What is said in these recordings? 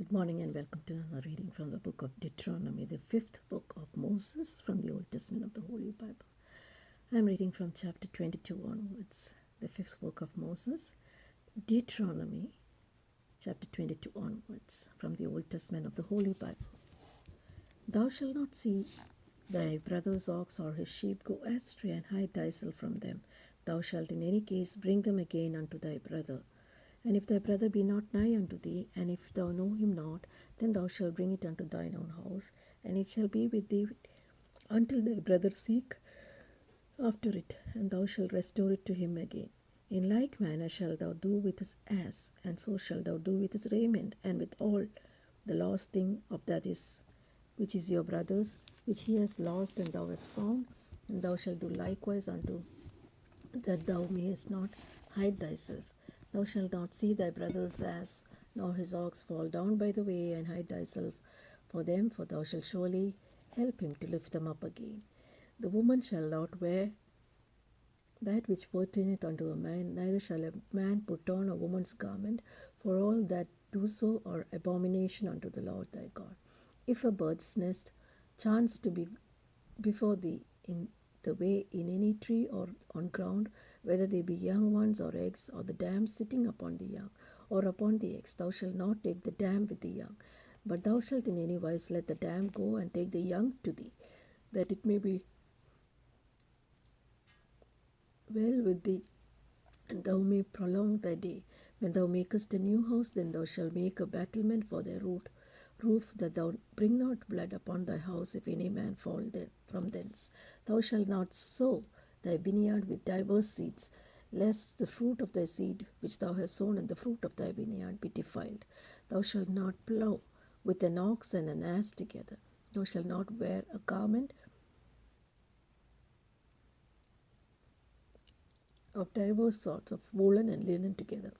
Good morning and welcome to another reading from the book of Deuteronomy, the fifth book of Moses from the Old Testament of the Holy Bible. I'm reading from chapter 22 onwards, the fifth book of Moses, Deuteronomy, chapter 22 onwards, from the Old Testament of the Holy Bible. Thou shalt not see thy brother's ox or his sheep go astray and hide thyself from them. Thou shalt in any case bring them again unto thy brother. And if thy brother be not nigh unto thee, and if thou know him not, then thou shalt bring it unto thine own house, and it shall be with thee until thy brother seek after it, and thou shalt restore it to him again. In like manner shalt thou do with his ass, and so shalt thou do with his raiment, and with all the lost thing of that is, which is your brother's, which he has lost and thou hast found, and thou shalt do likewise unto that thou mayest not hide thyself. Thou shalt not see thy brother's ass, nor his ox fall down by the way, and hide thyself for them, for thou shalt surely help him to lift them up again. The woman shall not wear that which pertaineth unto a man, neither shall a man put on a woman's garment, for all that do so are abomination unto the Lord thy God. If a bird's nest chance to be before thee in the way in any tree or on ground, whether they be young ones or eggs, or the dam sitting upon the young, or upon the eggs, thou shalt not take the dam with the young, but thou shalt in any wise let the dam go and take the young to thee, that it may be well with thee, and thou may prolong thy day. When thou makest a new house, then thou shalt make a battlement for thy roof, that thou bring not blood upon thy house, if any man fall from thence. Thou shalt not sow thy vineyard with diverse seeds, lest the fruit of thy seed which thou hast sown and the fruit of thy vineyard be defiled. Thou shalt not plow with an ox and an ass together. Thou shalt not wear a garment of divers sorts of woolen and linen together.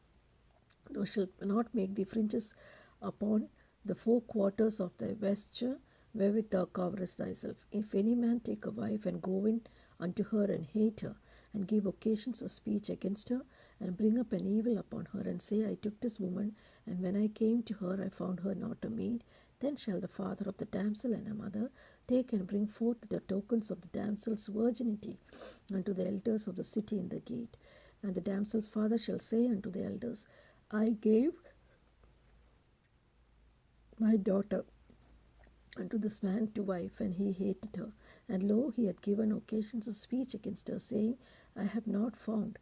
Thou shalt not make the fringes upon the four quarters of thy vesture, wherewith thou coverest thyself. If any man take a wife and go in unto her and hate her, and give occasions of speech against her, and bring up an evil upon her, and say, I took this woman, and when I came to her I found her not a maid, then shall the father of the damsel and her mother take and bring forth the tokens of the damsel's virginity unto the elders of the city in the gate. And the damsel's father shall say unto the elders, I gave my daughter unto this man to wife, and he hated her. And lo, he had given occasions of speech against her, saying, I have not found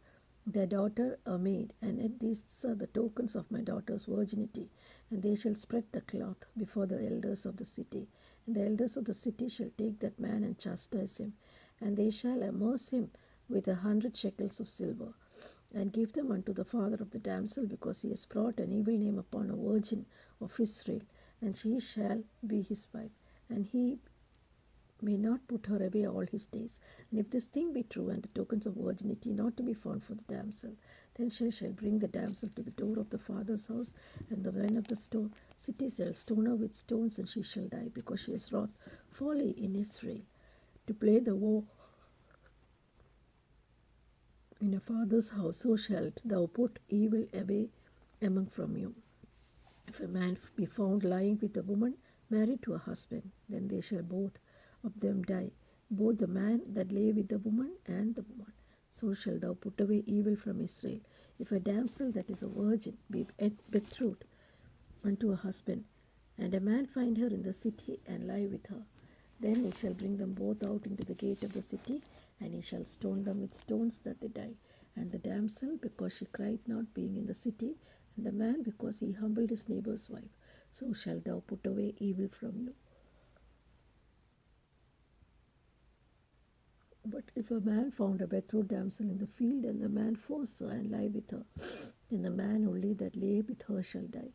thy daughter a maid, and yet these are the tokens of my daughter's virginity. And they shall spread the cloth before the elders of the city. And the elders of the city shall take that man and chastise him, and they shall amerce him with 100 shekels of silver, and give them unto the father of the damsel, because he has brought an evil name upon a virgin of Israel, and she shall be his wife, and he may not put her away all his days. And if this thing be true, and the tokens of virginity not to be found for the damsel, then she shall bring the damsel to the door of the father's house, and the men of the city shall stone her with stones, and she shall die, because she has wrought folly in Israel, to play the war in a father's house. So shalt thou put evil away among from you. If a man be found lying with a woman married to a husband, then they shall both of them die, both the man that lay with the woman and the woman. So shalt thou put away evil from Israel. If a damsel that is a virgin be betrothed unto a husband, and a man find her in the city and lie with her, then he shall bring them both out into the gate of the city, and he shall stone them with stones that they die. And the damsel, because she cried not, being in the city, and the man, because he humbled his neighbor's wife. So shalt thou put away evil from you. But if a man found a betrothed damsel in the field, and the man force her and lie with her, then the man only that lay with her shall die.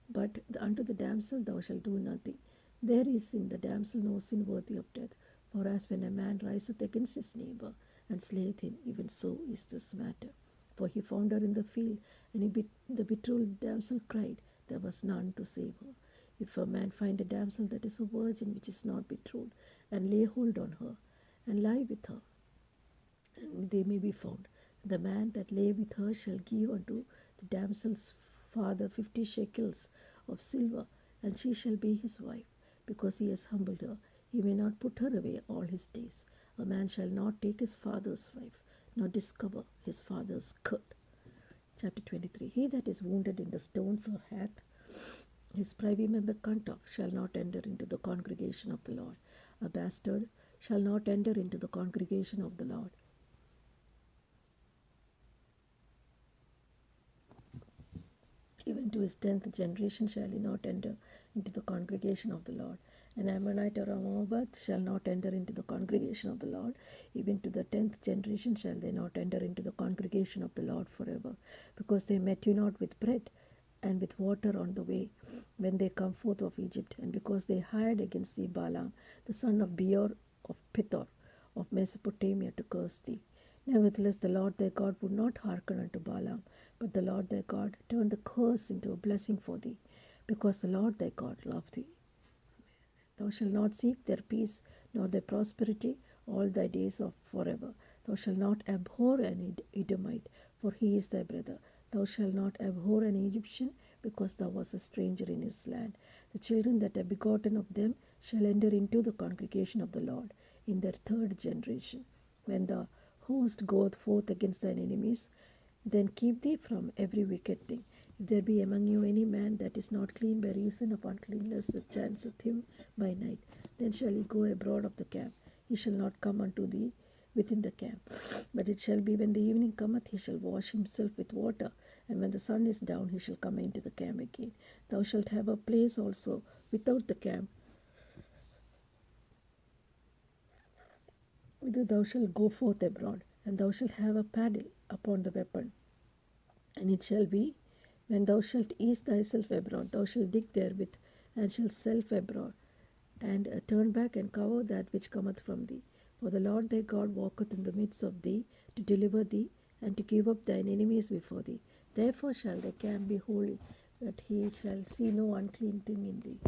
But unto the damsel thou shalt do nothing. There is in the damsel no sin worthy of death. For as when a man riseth against his neighbor, and slayeth him, even so is this matter. For he found her in the field, and the betrothed damsel cried, there was none to save her. If a man find a damsel that is a virgin, which is not betrothed, and lay hold on her, and lie with her, and they may be found, the man that lay with her shall give unto the damsel's father 50 shekels of silver, and she shall be his wife, because he has humbled her. He may not put her away all his days. A man shall not take his father's wife, nor discover his father's court. Chapter 23. He that is wounded in the stones or hath his privy member cut off shall not enter into the congregation of the Lord. A bastard shall not enter into the congregation of the Lord. Even to his 10th generation shall he not enter into the congregation of the Lord. An Ammonite or a Moabite shall not enter into the congregation of the Lord. Even to the 10th generation shall they not enter into the congregation of the Lord forever, because they met you not with bread and with water on the way when they come forth of Egypt, and because they hired against thee Balaam, the son of Beor of Pithor of Mesopotamia, to curse thee. Nevertheless, the Lord thy God would not hearken unto Balaam, but the Lord thy God turned the curse into a blessing for thee, because the Lord thy God loved thee. Thou shalt not seek their peace nor their prosperity all thy days of forever. Thou shalt not abhor an Edomite, for he is thy brother. Thou shalt not abhor an Egyptian, because thou wast a stranger in his land. The children that are begotten of them shall enter into the congregation of the Lord in their 3rd generation. When the host goeth forth against thine enemies, then keep thee from every wicked thing. If there be among you any man that is not clean by reason of uncleanness that chanceth him by night, then shall he go abroad of the camp. He shall not come unto thee within the camp. But it shall be, when the evening cometh, he shall wash himself with water, and when the sun is down, he shall come into the camp again. Thou shalt have a place also without the camp, whither thou shalt go forth abroad, and thou shalt have a paddle upon the weapon. And it shall be, when thou shalt ease thyself abroad, thou shalt dig therewith, and shalt self abroad, and turn back and cover that which cometh from thee. For the Lord thy God walketh in the midst of thee, to deliver thee, and to give up thine enemies before thee. Therefore shall thy camp be holy, that he shall see no unclean thing in thee,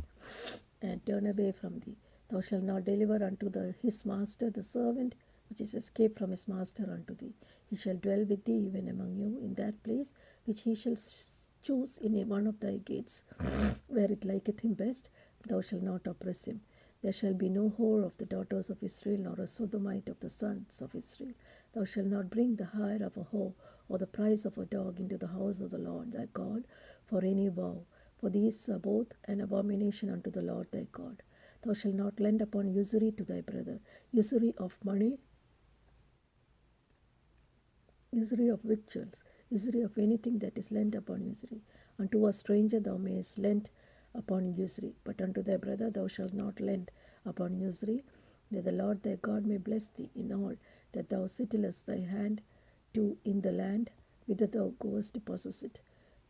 and turn away from thee. Thou shalt not deliver unto his master the servant which is escaped from his master unto thee. He shall dwell with thee even among you in that place which he shall choose in one of thy gates, where it liketh him best. Thou shalt not oppress him. There shall be no whore of the daughters of Israel, nor a sodomite of the sons of Israel. Thou shalt not bring the hire of a whore or the price of a dog into the house of the Lord thy God for any vow, for these are both an abomination unto the Lord thy God. Thou shalt not lend upon usury to thy brother, usury of money, usury of victuals, usury of anything that is lent upon usury. Unto a stranger thou mayest lend upon usury, but unto thy brother thou shalt not lend upon usury, that the Lord thy God may bless thee in all that thou settlest thy hand to in the land whither thou goest to possess it.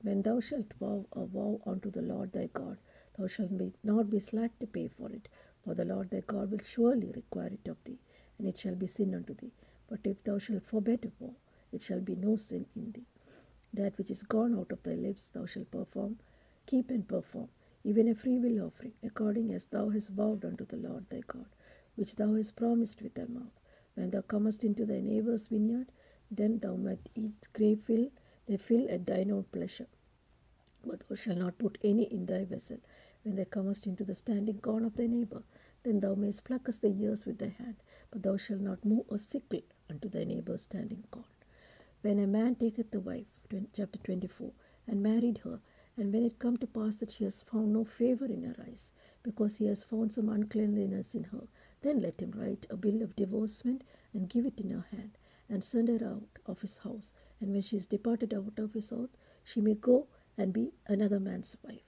When thou shalt vow a vow unto the Lord thy God, thou shalt not be slack to pay for it, for the Lord thy God will surely require it of thee, and it shall be sin unto thee. But if thou shalt forbid a vow, it shall be no sin in thee. That which is gone out of thy lips thou shalt keep and perform, even a freewill offering, according as thou hast vowed unto the Lord thy God, which thou hast promised with thy mouth. When thou comest into thy neighbour's vineyard, then thou might eat their fill at thine own pleasure. But thou shalt not put any in thy vessel. When thou comest into the standing corn of thy neighbour, then thou mayest pluck the ears with thy hand, but thou shalt not move a sickle unto thy neighbour's standing corn. When a man taketh a wife, chapter 24, and married her, and when it come to pass that she has found no favour in her eyes, because he has found some uncleanliness in her, then let him write a bill of divorcement, and give it in her hand, and send her out of his house. And when she is departed out of his house, she may go and be another man's wife.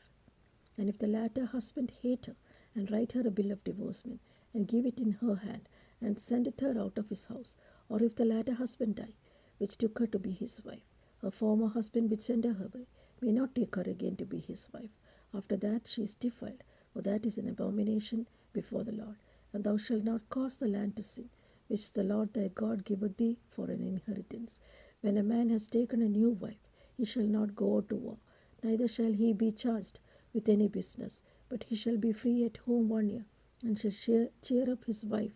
And if the latter husband hate her, and write her a bill of divorcement, and give it in her hand, and sendeth her out of his house, or if the latter husband die, which took her to be his wife, her former husband which sent her away may not take her again to be his wife. After that she is defiled, for that is an abomination before the Lord. And thou shalt not cause the land to sin, which the Lord thy God giveth thee for an inheritance. When a man has taken a new wife, he shall not go out to war, neither shall he be charged with any business, but he shall be free at home 1 year, and shall cheer up his wife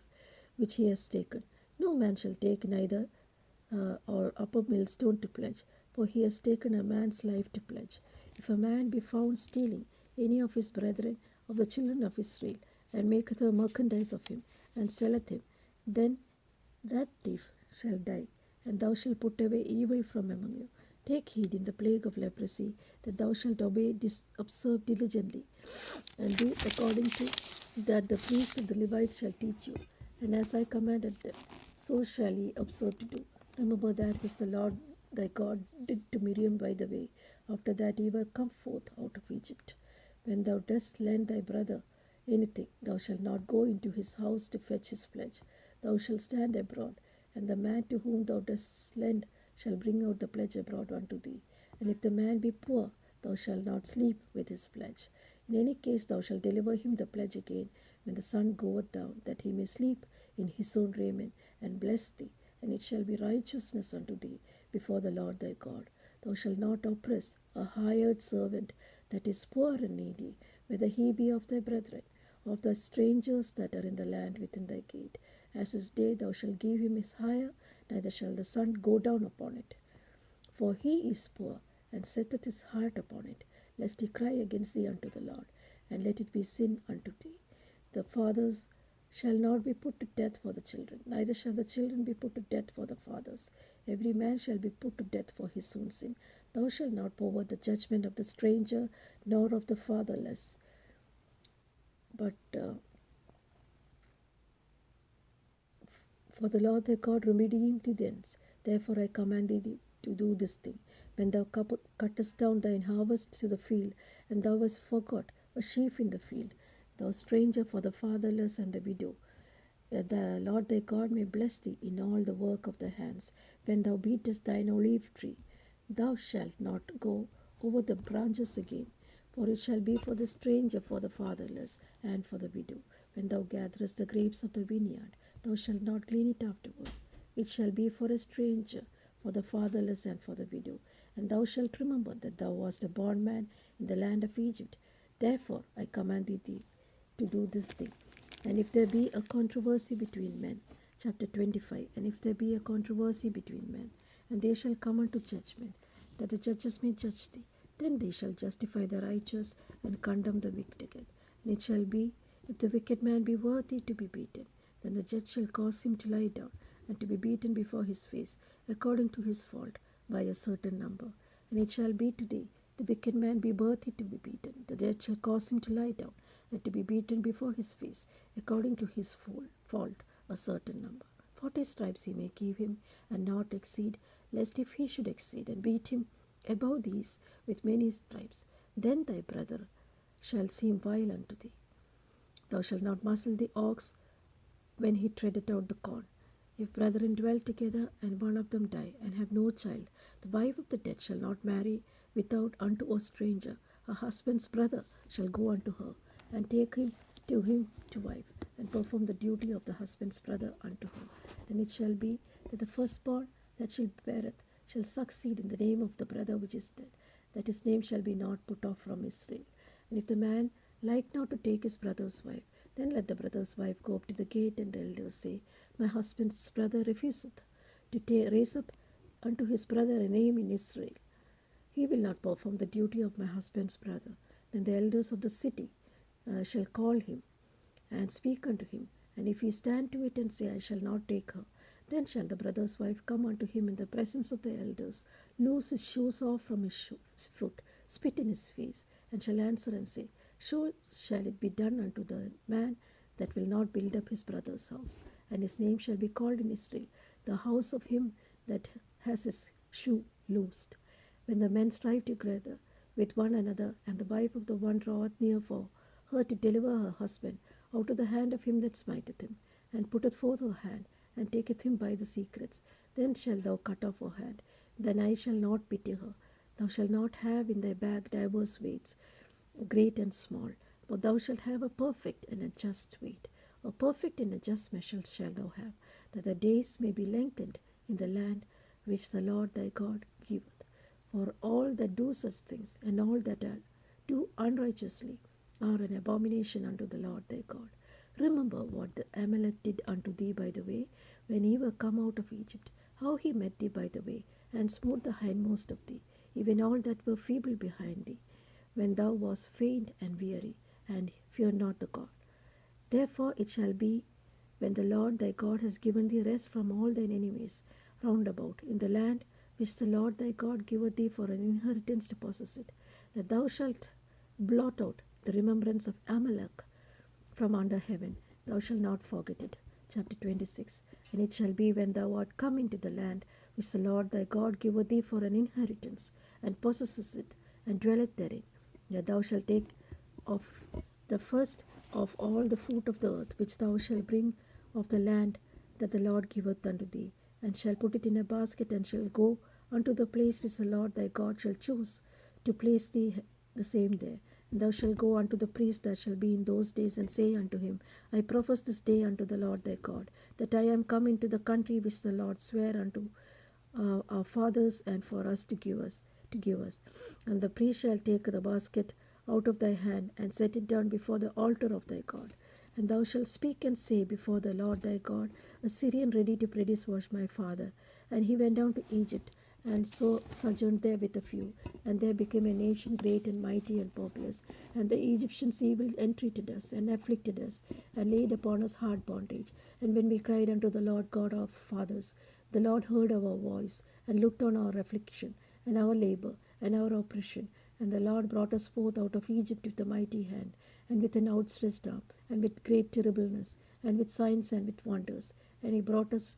which he has taken. No man shall take neither or upper millstone to pledge, for he has taken a man's life to pledge. If a man be found stealing any of his brethren of the children of Israel, and maketh a merchandise of him, and selleth him, then that thief shall die, and thou shalt put away evil from among you. Take heed in the plague of leprosy, that thou shalt observe diligently, and do according to that the priest of the Levites shall teach you. And as I commanded them, so shall ye observe to do. Remember that which the Lord thy God did to Miriam by the way, after that ye were come forth out of Egypt. When thou dost lend thy brother anything, thou shalt not go into his house to fetch his pledge. Thou shalt stand abroad, and the man to whom thou dost lend shall bring out the pledge abroad unto thee. And if the man be poor, thou shalt not sleep with his pledge. In any case thou shalt deliver him the pledge again when the sun goeth down, that he may sleep in his own raiment, and bless thee, and it shall be righteousness unto thee before the Lord thy God. Thou shalt not oppress a hired servant that is poor and needy, whether he be of thy brethren, of the strangers that are in the land within thy gate. As his day thou shalt give him his hire, neither shall the sun go down upon it. For he is poor, and setteth his heart upon it, lest he cry against thee unto the Lord, and let it be sin unto thee. The fathers shall not be put to death for the children, neither shall the children be put to death for the fathers. Every man shall be put to death for his own sin. Thou shalt not pervert the judgment of the stranger, nor of the fatherless, but for the Lord thy God redeemed thee thence. Therefore I command thee to do this thing. When thou cuttest down thine harvest to the field, and thou hast forgot a sheaf in the field, thou stranger, for the fatherless and the widow, that the Lord thy God may bless thee in all the work of thy hands. When thou beatest thine olive tree, thou shalt not go over the branches again, for it shall be for the stranger, for the fatherless, and for the widow. When thou gatherest the grapes of the vineyard, thou shalt not glean it afterward. It shall be for a stranger, for the fatherless, and for the widow. And thou shalt remember that thou wast a bondman in the land of Egypt. Therefore I command thee to do this thing. And if there be a controversy between men, chapter 25, and if there be a controversy between men, and they shall come unto judgment, that the judges may judge thee, then they shall justify the righteous and condemn the wicked. And it shall be, if the wicked man be worthy to be beaten, then the judge shall cause him to lie down, and to be beaten before his face, according to his fault, by a certain number. And it shall be to thee, the wicked man be worthy to be beaten, the judge shall cause him to lie down, and to be beaten before his face, according to his fault, a certain number. 40 stripes he may give him, and not exceed, lest if he should exceed, and beat him above these with many stripes, then thy brother shall seem vile unto thee. Thou shalt not muzzle the ox when he treadeth out the corn. If brethren dwell together, and one of them die, and have no child, the wife of the dead shall not marry without unto a stranger. Her husband's brother shall go unto her, and take him to wife, and perform the duty of the husband's brother unto her. And it shall be that the firstborn that she beareth shall succeed in the name of the brother which is dead, that his name shall be not put off from Israel. And if the man like not to take his brother's wife, then let the brother's wife go up to the gate, and the elders say, My husband's brother refuseth to raise up unto his brother a name in Israel. He will not perform the duty of my husband's brother. Then the elders of the city shall call him, and speak unto him. And if he stand to it, and say, I shall not take her, then shall the brother's wife come unto him in the presence of the elders, loose his shoes off from his foot, spit in his face, and shall answer and say, So shall it be done unto the man that will not build up his brother's house. And his name shall be called in Israel, the house of him that has his shoe loosed. When the men strive together with one another, and the wife of the one draweth near for her to deliver her husband out of the hand of him that smiteth him, and putteth forth her hand, and taketh him by the secrets, then shalt thou cut off her hand. Then I shall not pity her. Thou shalt not have in thy bag divers weights, great and small, but thou shalt have a perfect and a just weight. A perfect and a just measure shalt thou have, that the days may be lengthened in the land which the Lord thy God giveth. For all that do such things, and all that do unrighteously, are an abomination unto the Lord thy God. Remember what the Amalek did unto thee by the way, when ye were come out of Egypt, how he met thee by the way, and smote the hindmost of thee, even all that were feeble behind thee. when thou wast faint and weary, and fear not the God. Therefore it shall be, when the Lord thy God has given thee rest from all thine enemies round about, in the land which the Lord thy God giveth thee for an inheritance to possess it, that thou shalt blot out the remembrance of Amalek from under heaven, thou shalt not forget it. Chapter 26. And it shall be, when thou art come into the land which the Lord thy God giveth thee for an inheritance, and possesses it, and dwelleth therein, that thou shalt take of the first of all the fruit of the earth, which thou shalt bring of the land that the Lord giveth unto thee, and shall put it in a basket, and shall go unto the place which the Lord thy God shall choose to place thee the same there. And thou shalt go unto the priest that shall be in those days, and say unto him, I profess this day unto the Lord thy God, that I am come into the country which the Lord sware unto our fathers and for us to give us. And the priest shall take the basket out of thy hand, and set it down before the altar of thy God. And thou shalt speak and say before the Lord thy God, a Syrian ready to produce was my father. And he went down to Egypt, and so sojourned there with a few. And there became a nation great and mighty and populous. And the Egyptians evil entreated us, and afflicted us, and laid upon us hard bondage. And when we cried unto the Lord God of fathers, the Lord heard our voice, and looked on our affliction, and our labor, and our oppression. And the Lord brought us forth out of Egypt with a mighty hand, and with an outstretched arm, and with great terribleness, and with signs and with wonders. And he brought us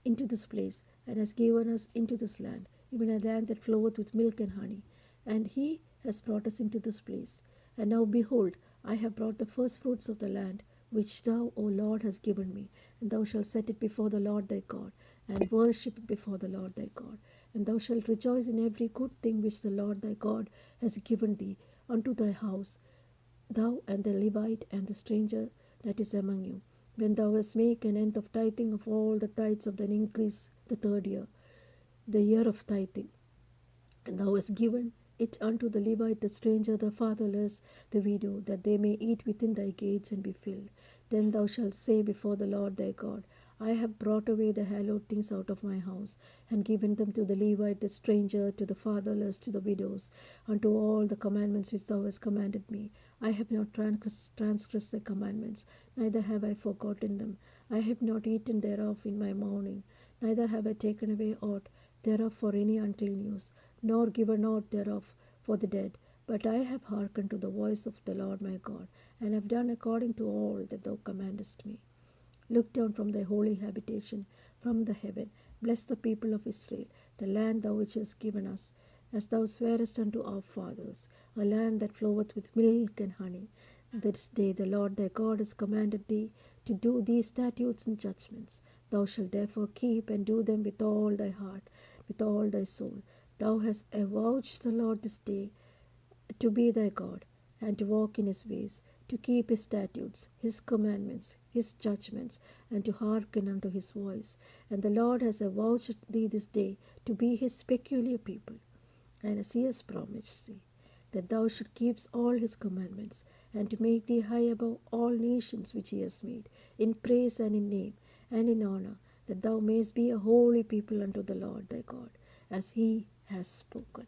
into this place, and has given us into this land, even a land that floweth with milk and honey. And he has brought us into this place. And now behold, I have brought the first fruits of the land, which thou, O Lord, hast given me. And thou shalt set it before the Lord thy God, and worship before the Lord thy God. And thou shalt rejoice in every good thing which the Lord thy God has given thee unto thy house, thou and the Levite and the stranger that is among you. When thou hast make an end of tithing of all the tithes of thine increase the third year, the year of tithing, and thou hast given it unto the Levite, the stranger, the fatherless, the widow, that they may eat within thy gates and be filled. Then thou shalt say before the Lord thy God, I have brought away the hallowed things out of my house, and given them to the Levite, the stranger, to the fatherless, to the widows, unto all the commandments which thou hast commanded me. I have not transgressed the commandments, neither have I forgotten them. I have not eaten thereof in my mourning, neither have I taken away aught thereof for any unclean use, nor given aught thereof for the dead. But I have hearkened to the voice of the Lord my God, and have done according to all that thou commandest me. Look down from thy holy habitation, from the heaven. Bless the people of Israel, the land thou which hast given us, as thou swarest unto our fathers, a land that floweth with milk and honey. This day the Lord thy God has commanded thee to do these statutes and judgments. Thou shalt therefore keep and do them with all thy heart, with all thy soul. Thou hast avouched the Lord this day to be thy God, and to walk in his ways, to keep his statutes, his commandments, his judgments, and to hearken unto his voice. And the Lord has avouched thee this day to be his peculiar people. And as he has promised thee, that thou should keep all his commandments, and to make thee high above all nations which he has made, in praise and in name and in honor, that thou mayest be a holy people unto the Lord thy God, as he has spoken.